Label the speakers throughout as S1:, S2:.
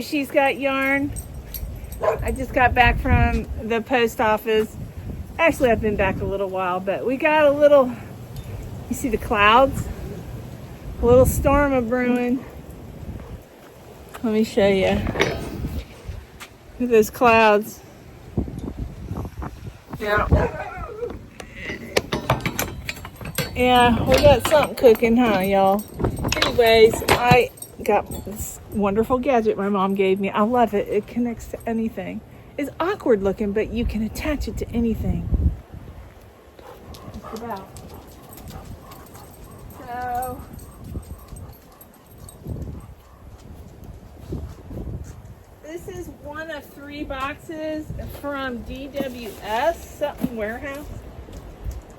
S1: she's got yarn. I just got back from the post office. Actually, I've been back a little while, but we got a little, you see the clouds? A little storm of brewing. Let me show you. Look at those clouds. Yeah. Yeah, we got something cooking, huh, y'all? Anyways, I got this wonderful gadget my mom gave me. I love it. It connects to anything. It's awkward looking, but you can attach it to anything. Just about. So, this is one of 3 boxes from DWS, something warehouse.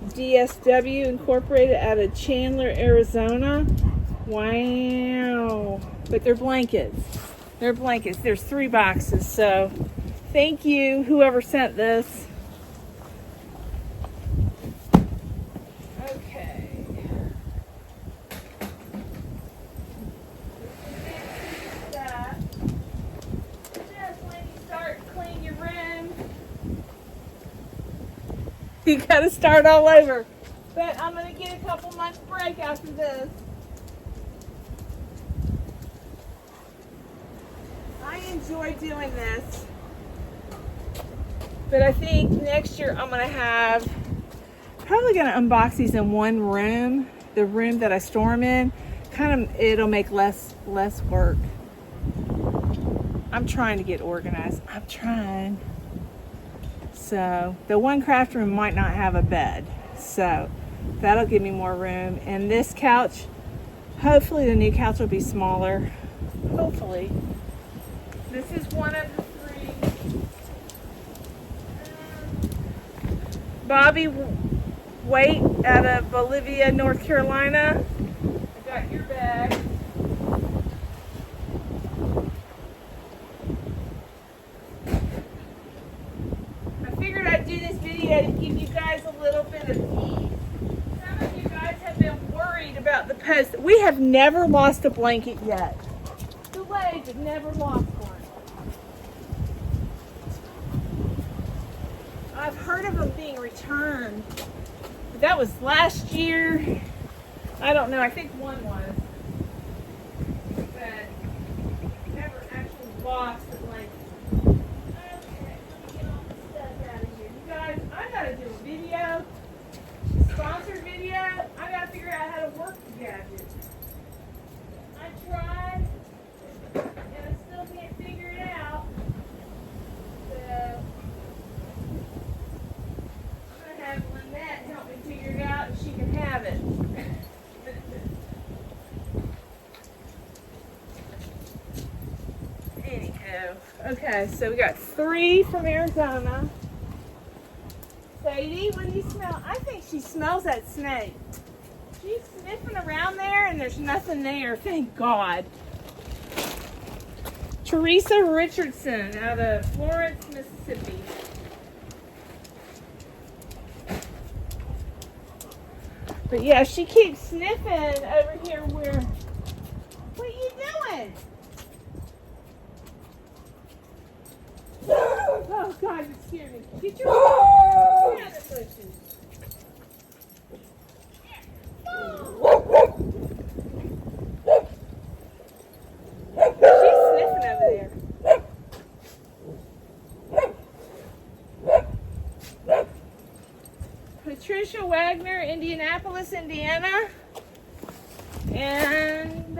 S1: DSW Incorporated out of Chandler, Arizona. Wow. But they're blankets. They're blankets. There's 3 boxes. So thank you, whoever sent this. Okay. Just when you start cleaning your room, you gotta start all over. But I'm gonna get a couple months break after this. I enjoy doing this, but I think next year I'm probably gonna unbox these in one room, the room that I store them in. It'll make less work. I'm trying to get organized. I'm trying. So the one craft room might not have a bed, so that'll give me more room. And this couch, hopefully the new couch will be smaller. Hopefully. This is one of the 3. Bobby Weight out of Bolivia, North Carolina. I got your bag. I figured I'd do this video to give you guys a little bit of ease. Some of you guys have been worried about the post. We have never lost a blanket yet. The ladies have never lost one. I've heard of them being returned. But that was last year. I don't know. I think one was. But never actually lost a blanket. Okay, let me get all this stuff out of here. You guys, I gotta do a video. A sponsored video. I gotta figure out how to work the gadget. I tried, and I still can't figure it out. So have Lynette help me figure it out and she can have it. Anyhow, okay, so we got 3 from Arizona. Sadie, what do you smell? I think she smells that snake. She's sniffing around there and there's nothing there, thank God. Teresa Richardson out of Florence, Mississippi. But yeah, she keeps sniffing over here where... What are you doing? Oh God, you scared me. Get your out of the bushes. She's sniffing over there. Patricia Wagner, Indianapolis, Indiana. And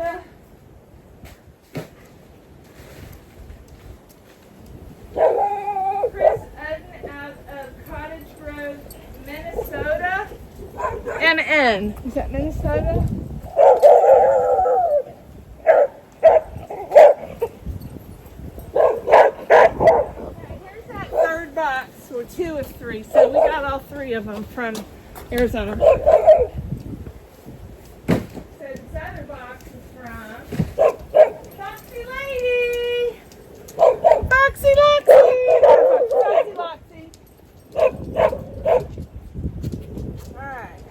S1: Chris Udden out of Cottage Grove, Minnesota. N. Is that Minnesota? Here's that 3rd box, or 2 of 3. So we got all 3 of them from Arizona. So this other box is from Foxy Lady. Foxy Loxy. Foxy Loxy. All right.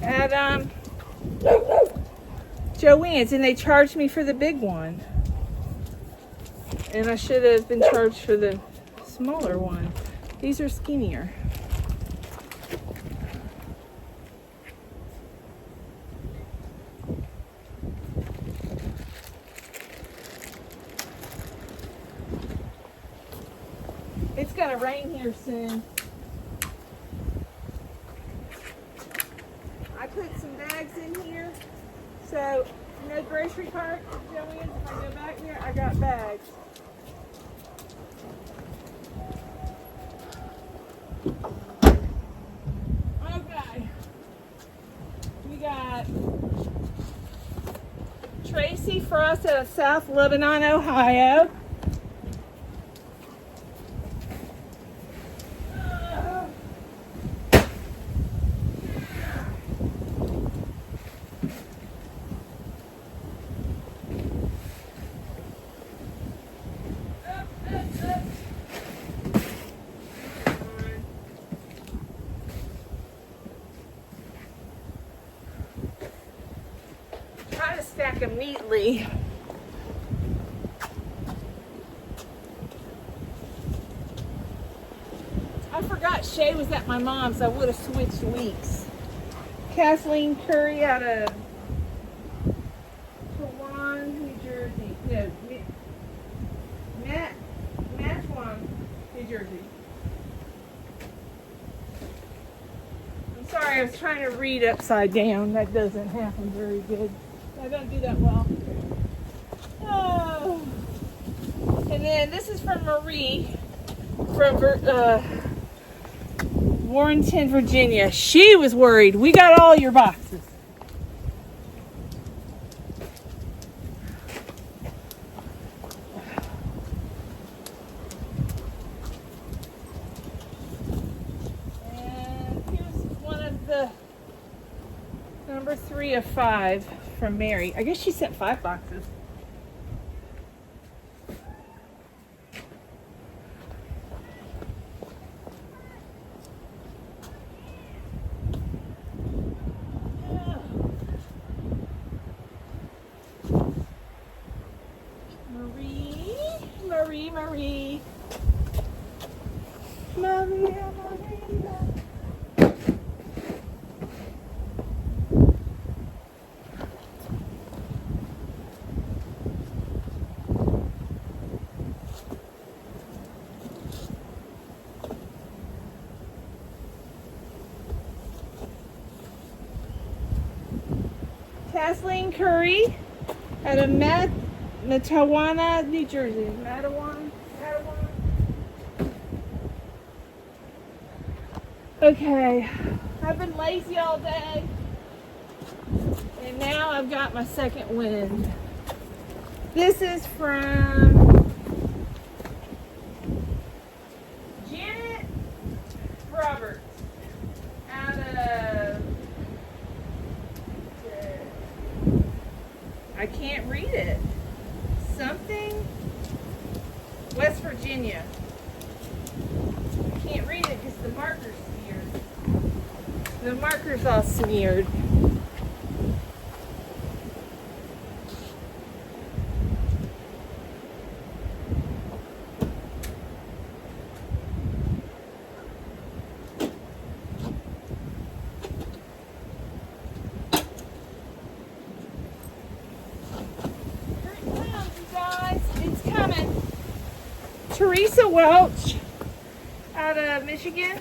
S1: at Joann's, and they charged me for the big one. And I should have been charged for the smaller one. These are skinnier. It's gonna rain here soon. I put some bags in here. So, no grocery cart for Joann's. If I go back there, I got bags. Okay. We got Tracy Frost out of South Lebanon, Ohio. Try to stack them neatly. I forgot Shay was at my mom's. I would have switched weeks. Kathleen Curry out of Juan, New Jersey. No, Juan, New Jersey. I'm sorry, I was trying to read upside down. That doesn't happen very good. I don't do that well. Oh. And then this is from Marie from Warrenton, Virginia. She was worried. We got all your boxes. And here's one of the number 3 of 5 from Mary. I guess she sent 5 boxes. Marie. Maria. Kathleen Curry out of Matawan, New Jersey. Matawan. Okay, I've been lazy all day, and now I've got my second wind. This is from Janet Roberts out of, I can't read it, something, West Virginia. I can't read it because the marker's smeared. The marker's all smeared. Teresa Welch out of Michigan.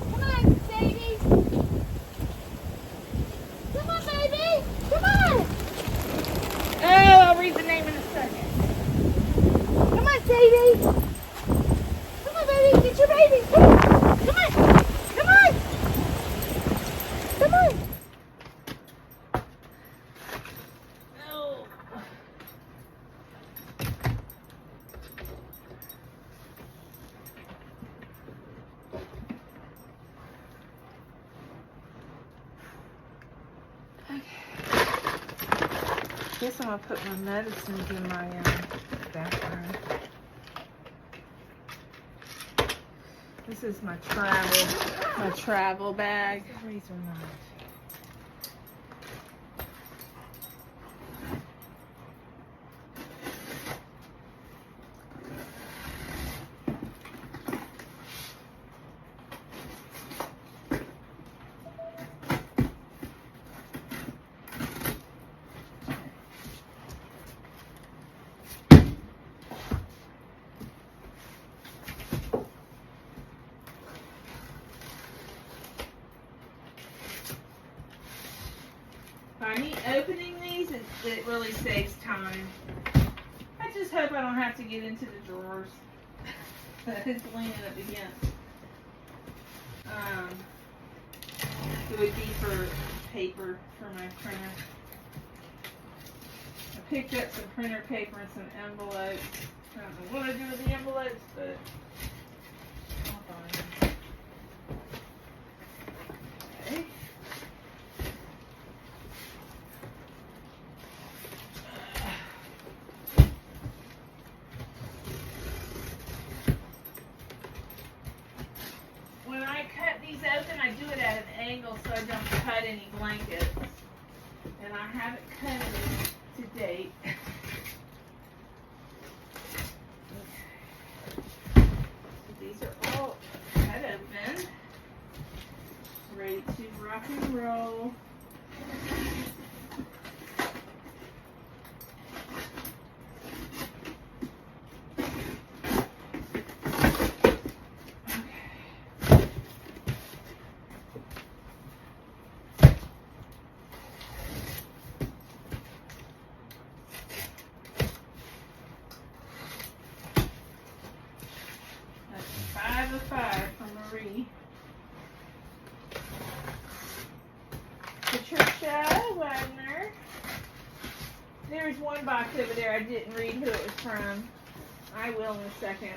S1: Come on, baby. Come on, baby. Come on. Oh, I'll read the name in a second. Come on, baby. Come on, baby. Get your baby. Come on. Come on. Come on. Come on. Oh. Okay. Guess I'm gonna put my medicines in my bathroom. This is my travel bag. Razor knife. By me opening these, it really saves time. I just hope I don't have to get into the drawers that it's leaning up against. It would be for paper for my printer. I picked up some printer paper and some envelopes. I don't know what I do with the envelopes, but I'll find them. Okay. When I cut these open, I do it at an angle so I don't cut any blankets. And I haven't cut any to date. Okay. So these are all cut open. Ready to rock and roll. There's one box over there I didn't read who it was from. I will in a second.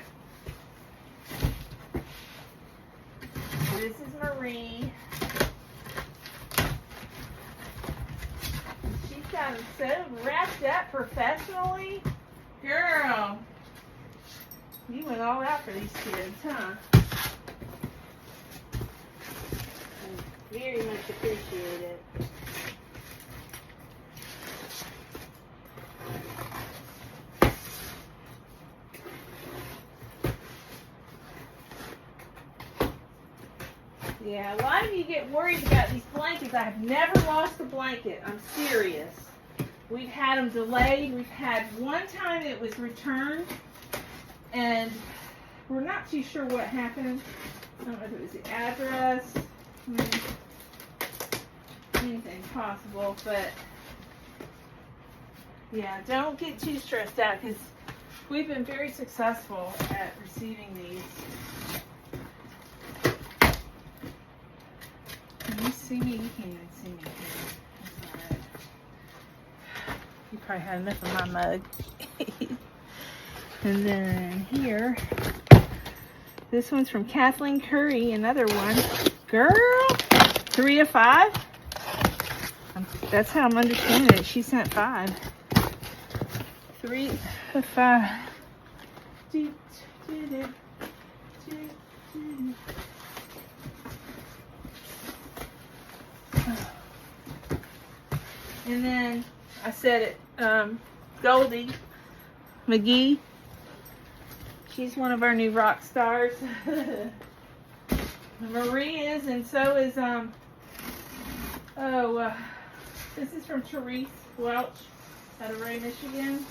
S1: This is Marie. She's got them so wrapped up professionally. Girl, you went all out for these kids, huh?
S2: I very much appreciate it.
S1: Yeah, a lot of you get worried about these blankets. I have never lost a blanket. I'm serious. We've had them delayed. We've had one time it was returned, and we're not too sure what happened. I don't know if it was the address. Anything possible, but yeah, don't get too stressed out because we've been very successful at receiving these. Can you see me? You can't even see me. That's all right. You probably had enough of my mug. And then here, this one's from Kathleen Curry, another one. Girl, 3 of 5. That's how I'm understanding it. She sent 5. 3 of 5. And then I said it, Goldie McGee. She's one of our new rock stars. Marie is, and so is, this is from Therese Welch out of Ray, Michigan.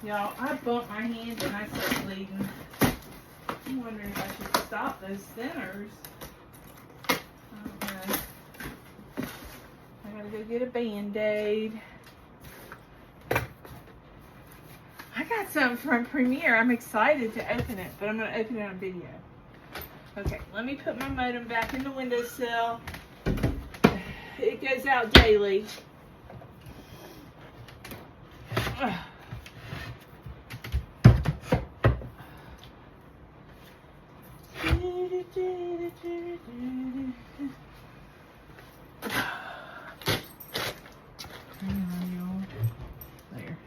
S1: Y'all, I bumped my hand and I started bleeding. I'm wondering if I should stop those thinners. I don't know. I gotta go get a Band-Aid. I got something from Premiere. I'm excited to open it, but I'm going to open it on video. Okay, let me put my modem back in the windowsill. It goes out daily. Hang on, y'all. There.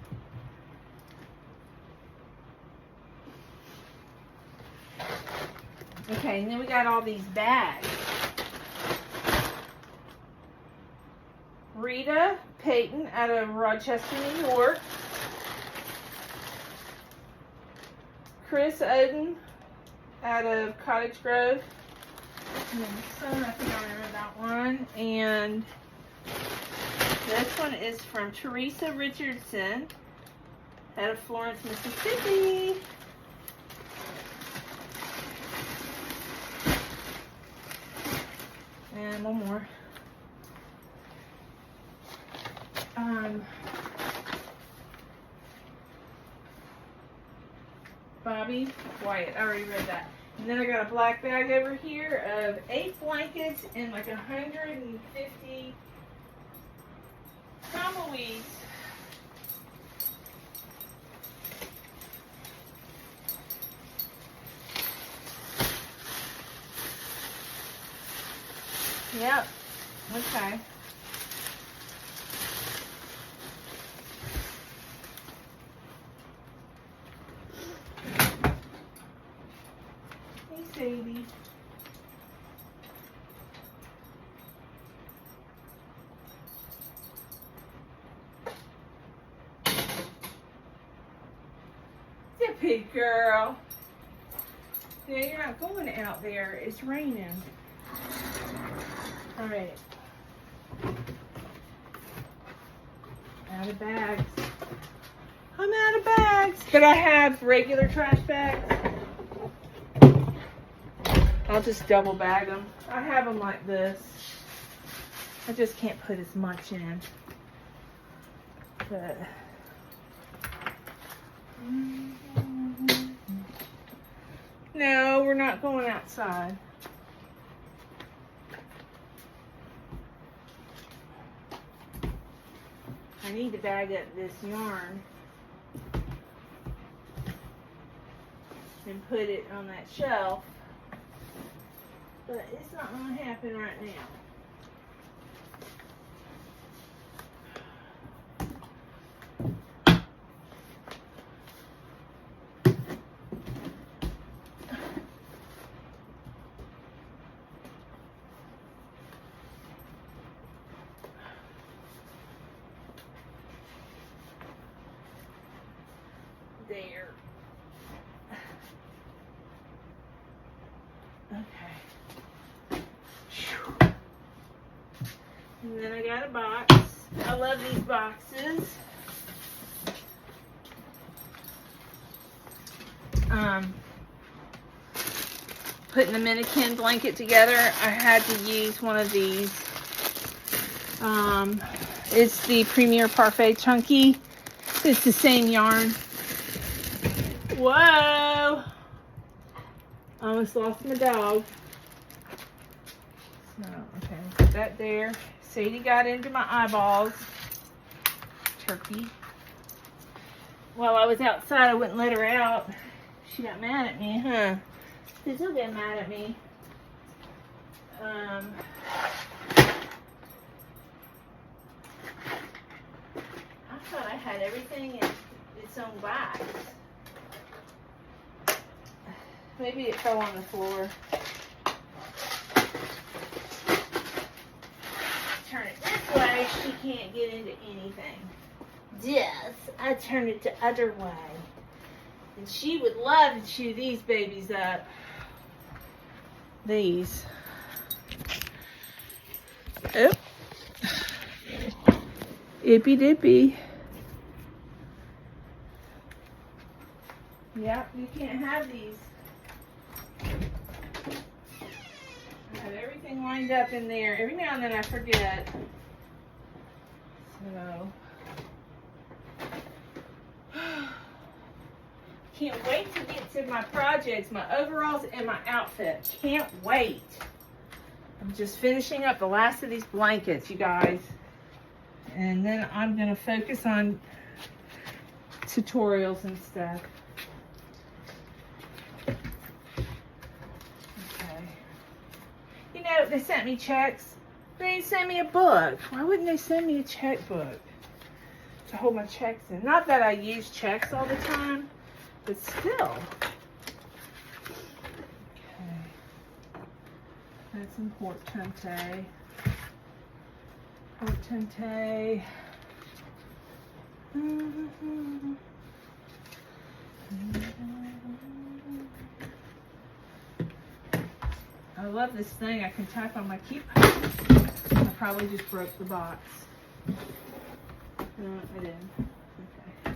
S1: Okay, and then we got all these bags. Rita Payton out of Rochester, New York. Chris Oden out of Cottage Grove. And then some, I think I remember that one. And this one is from Teresa Richardson out of Florence, Mississippi. And one more. Bobby Wyatt, I already read that. And then I got a black bag over here of 8 blankets and like 150 tumbleweeds. Yep. Okay. Hey, Sadie. Yeah, pig girl. No, you're not going out there. It's raining. All right. Out of bags. I'm out of bags. But I have regular trash bags. I'll just double bag them. I have them like this. I just can't put as much in. But no, we're not going outside. I need to bag up this yarn and put it on that shelf, but it's not going to happen right now. There. Okay. And then I got a box. I love these boxes. Putting the mannequin blanket together, I had to use one of these. It's the Premier Parfait Chunky. It's the same yarn. Whoa! Almost lost my dog. So, okay, put that there. Sadie got into my eyeballs. Turkey. While I was outside, I wouldn't let her out. She got mad at me, huh? She's still getting mad at me. I thought I had everything in its own box. Maybe it fell on the floor. Turn it this way, she can't get into anything. Yes, I turn it the other way. And she would love to chew these babies up. These. Oh. Ippy dippy. Yep, you can't have these. I have everything lined up in there. Every now and then I forget. So. Can't wait to get to my projects, my overalls, and my outfit. Can't wait. I'm just finishing up the last of these blankets, you guys. And then I'm going to focus on tutorials and stuff. Okay. You know, they sent me checks. They didn't send me a book. Why wouldn't they send me a checkbook? to hold my checks in. Not that I use checks all the time, but still. Okay. That's some pork tempeh. Pork tempeh. I love this thing. I can type on my keypad. I probably just broke the box. No, I didn't. Okay.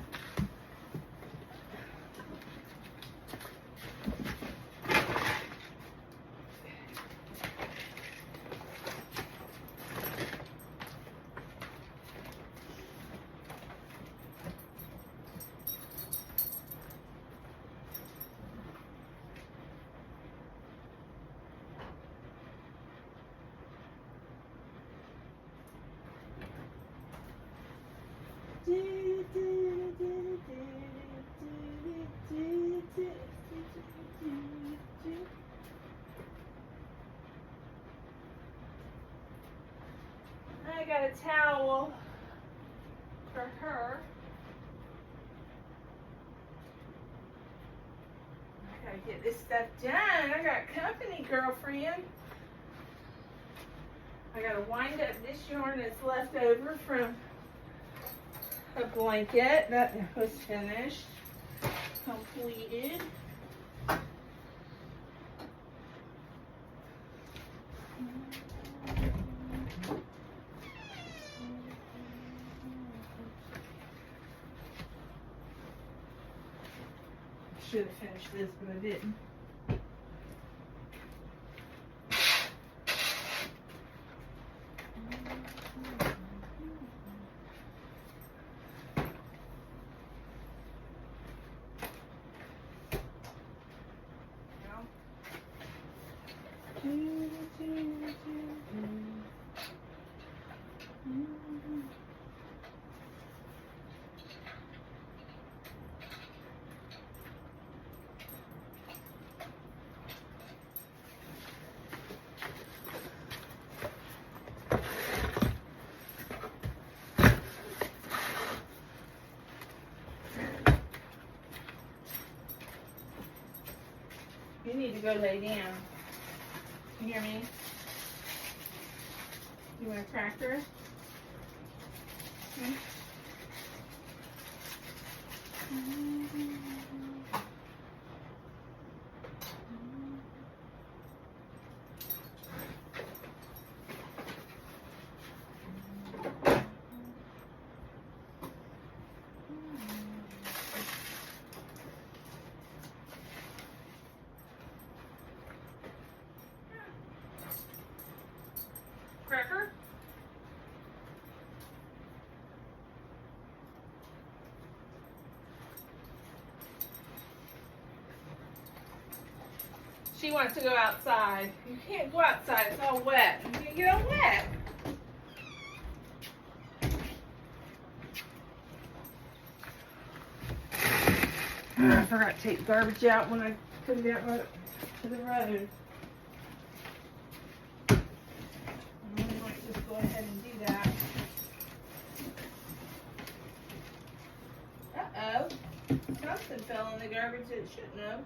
S1: I got a towel for her. I gotta get this stuff done. I got company, girlfriend. I gotta wind up this yarn that's left over from a blanket that was finished, completed. Should have finished this, but I didn't. You need to go lay down. You hear me? You want a cracker? Hmm? Cracker? She wants to go outside. You can't go outside, it's all wet. You can't get all wet. I forgot to take the garbage out when I put it out to the road. I might just go ahead and do that. Uh-oh. Something fell in the garbage that it shouldn't have.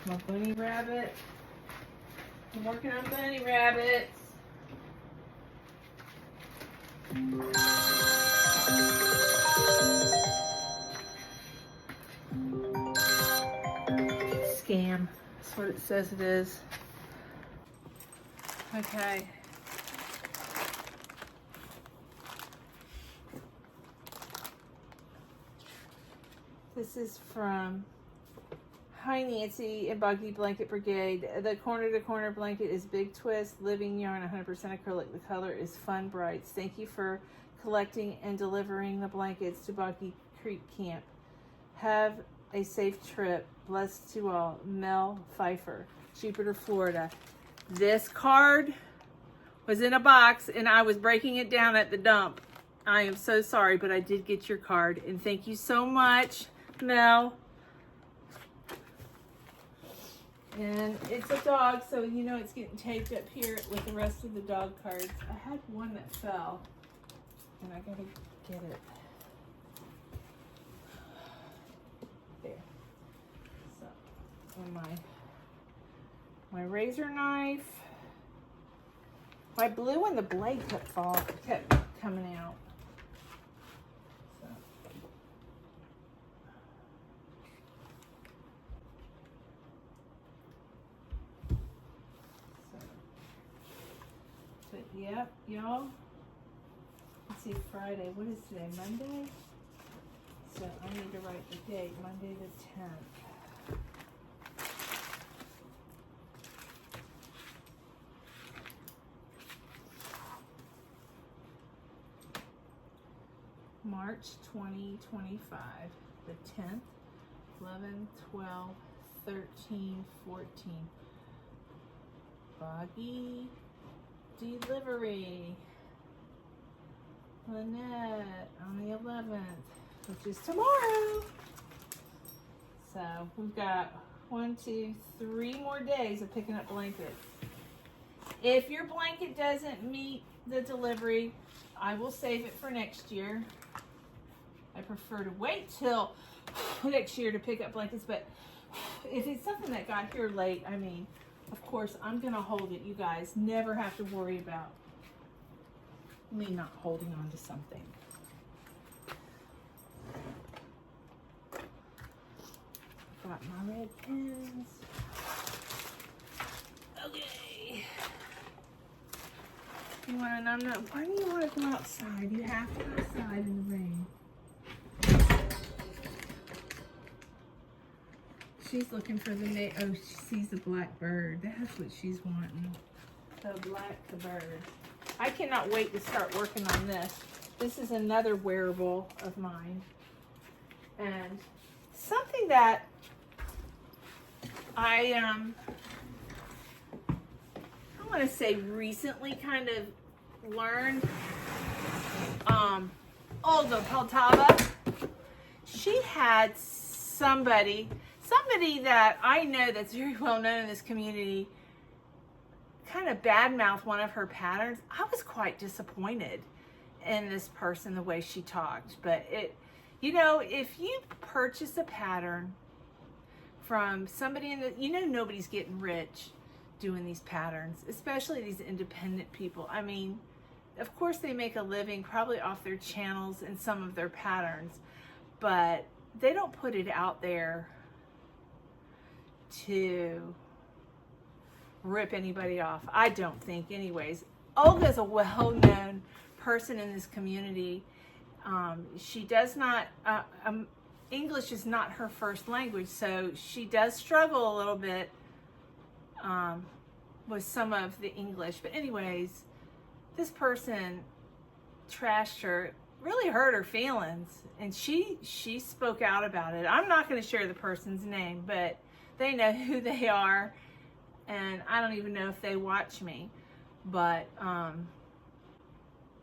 S1: My bunny rabbit. I'm working on bunny rabbits. Scam. That's what it says it is. Okay. This is from Hi Nancy and Boggy Blanket Brigade. The corner to corner blanket is Big Twist, living yarn, 100% acrylic. The color is Fun Brights. Thank you for collecting and delivering the blankets to Boggy Creek Camp. Have a safe trip. Blessed to all. Mel Pfeiffer, Jupiter, Florida. This card was in a box and I was breaking it down at the dump. I am so sorry, but I did get your card. And thank you so much, Mel. And it's a dog, so you know it's getting taped up here with the rest of the dog cards. I had one that fell, and I gotta get it. There. So, and my razor knife. My blue one, the blade kept coming out. But yep, y'all. Let's see, Friday. What is today? Monday? So I need to write the date. Monday the 10th. March 2025. The 10th, 11, 12, 13, 14. Boggy Delivery. Lynette on the 11th, which is tomorrow. So we've got 1, 2, 3 more days of picking up blankets. If your blanket doesn't meet the delivery, I will save it for next year. I prefer to wait till next year to pick up blankets, but if it's something that got here late, I mean, of course, I'm going to hold it. You guys never have to worry about me not holding on to something. Got my red pens. Okay. You want to know, why do you want to go outside? You have to go outside in the rain. She's looking for the oh, she sees the black bird. That's what she's wanting. The black bird. I cannot wait to start working on this. This is another wearable of mine. And something that I want to say recently kind of learned. Olga Poltava, she had somebody that I know that's very well known in this community kind of badmouth one of her patterns. I was quite disappointed in this person, the way she talked. But it, you know, if you purchase a pattern from somebody in the, you know, nobody's getting rich doing these patterns, especially these independent people. I mean, of course they make a living probably off their channels and some of their patterns, but they don't put it out there to rip anybody off. I don't think, anyways. Olga's a well-known person in this community. She does not, English is not her first language, so she does struggle a little bit with some of the English. But anyways, this person trashed her, really hurt her feelings, and she spoke out about it. I'm not going to share the person's name, but they know who they are, and I don't even know if they watch me. But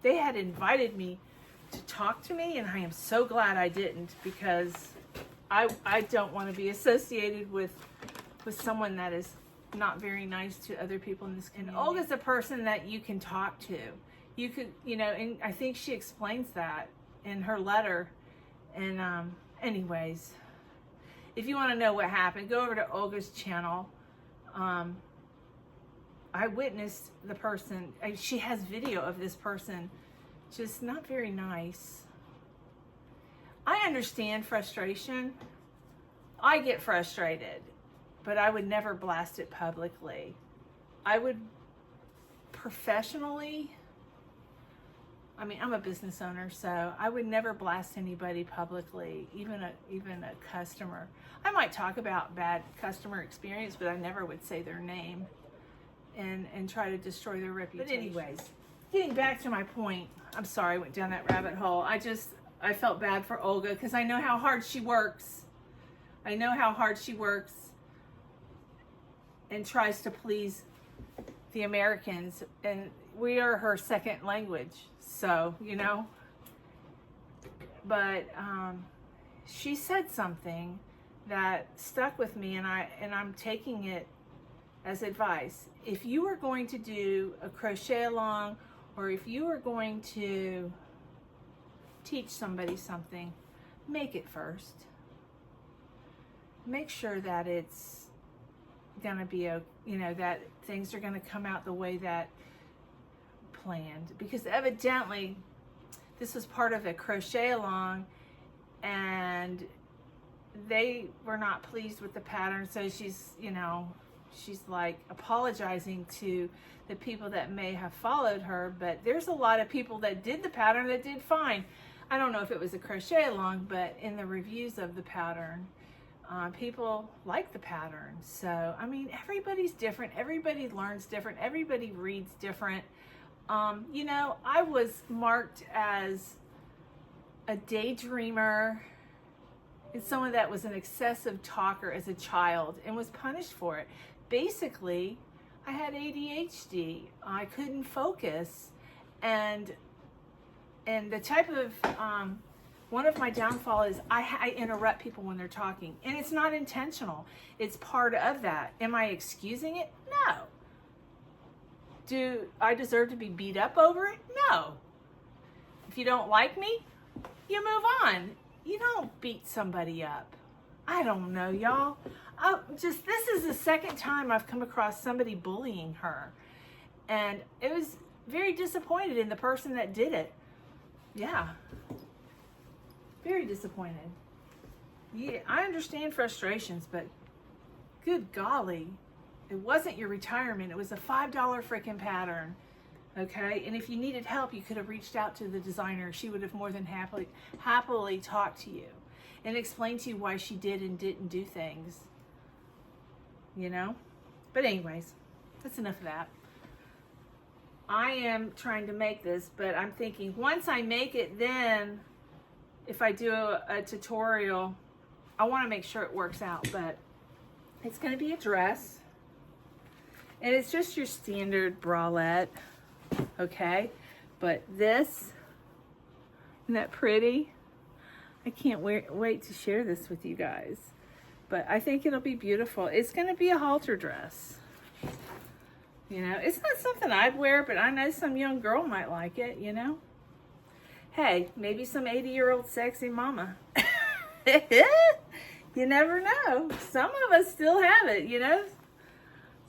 S1: they had invited me to talk to me, and I am so glad I didn't, because I don't want to be associated with someone that is not very nice to other people in this community. And Olga's a person that you can talk to. You could, you know, and I think she explains that in her letter. And anyways, if you want to know what happened, go over to Olga's channel. I witnessed the person. She has video of this person just not very nice. I understand frustration. I get frustrated, but I would never blast it publicly. I would professionally I mean, I'm a business owner, so I would never blast anybody publicly, even a customer. I might talk about bad customer experience, but I never would say their name and try to destroy their reputation. But anyways, getting back to my point, I'm sorry I went down that rabbit hole. I felt bad for Olga because I know how hard she works. I know how hard she works and tries to please the Americans, and we are her second language, so you know. But she said something that stuck with me, and I'm taking it as advice. If you are going to do a crochet along, or if you are going to teach somebody something, make it first. Make sure that it's gonna be that things are gonna come out the way that planned, because evidently this was part of a crochet along and they were not pleased with the pattern, so she's like apologizing to the people that may have followed her, but there's a lot of people that did the pattern that did fine. I don't know if it was a crochet along, but in the reviews of the pattern, people like the pattern. So, I mean, everybody's different. Everybody learns different. Everybody reads different. I was marked as a daydreamer and someone that was an excessive talker as a child and was punished for it. Basically, I had ADHD. I couldn't focus. And the type of... one of my downfall is I interrupt people when they're talking, and it's not intentional. It's part of that. Am I excusing it? No. Do I deserve to be beat up over it? No. If you don't like me, you move on. You don't beat somebody up. I don't know, y'all. This is the second time I've come across somebody bullying her, and it was very disappointed in the person that did it. Yeah. Very disappointed. Yeah, I understand frustrations, but good golly, it wasn't your retirement. It was a $5 freaking pattern, okay? And if you needed help, you could have reached out to the designer. She would have more than happily talked to you and explained to you why she did and didn't do things, you know? But anyways, that's enough of that. I am trying to make this, but I'm thinking once I make it, then if I do a tutorial, I want to make sure it works out, but it's going to be a dress, and it's just your standard bralette, okay? But this, isn't that pretty? I can't wait to share this with you guys, but I think it'll be beautiful. It's going to be a halter dress. You know, it's not something I'd wear, but I know some young girl might like it, you know? Hey, maybe some 80-year-old sexy mama. You never know. Some of us still have it, you know?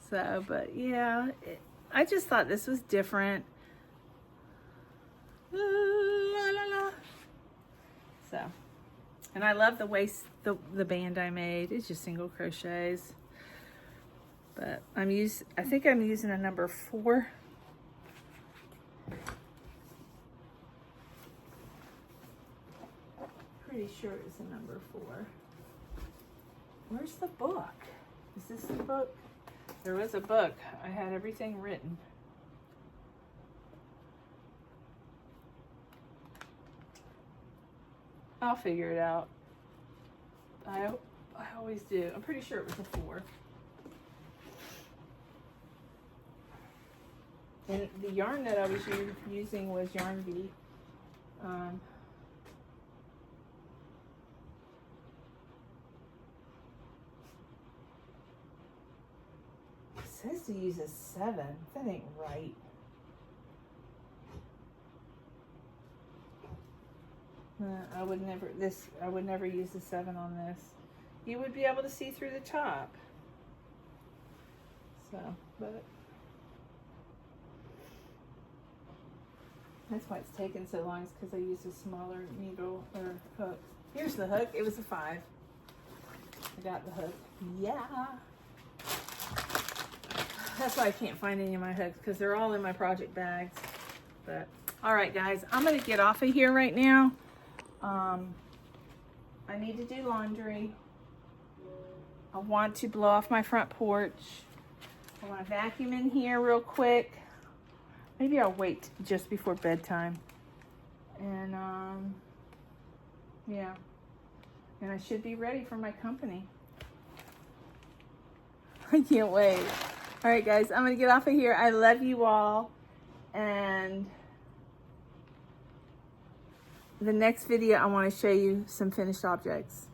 S1: So, but yeah, I just thought this was different. La, la, la. So, and I love the waist, the band I made. It's just single crochets. But I think I'm using a number 4. Pretty sure it's a number 4. Where's the book? Is this the book? There was a book. I had everything written. I'll figure it out. I always do. I'm pretty sure it was a 4. And the yarn that I was using was Yarn Beat. It says to use a 7. That ain't right. I would never use a 7 on this. You would be able to see through the top. So, but that's why it's taken so long, is because I used a smaller needle or hook. Here's the hook. It was a 5. I got the hook. Yeah. That's why I can't find any of my hooks, because they're all in my project bags. But All right, guys, I'm gonna get off of here right now. I need to do laundry. I want to blow off my front porch. I want to vacuum in here real quick. Maybe I'll wait just before bedtime. And yeah, and I should be ready for my company. I can't wait. All right, guys, I'm gonna get off of here. I love you all, and the next video I want to show you some finished objects,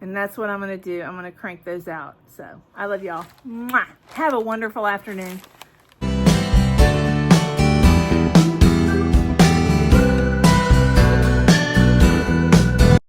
S1: and that's what I'm gonna do. I'm gonna crank those out. So I love y'all. Mwah. Have a wonderful afternoon.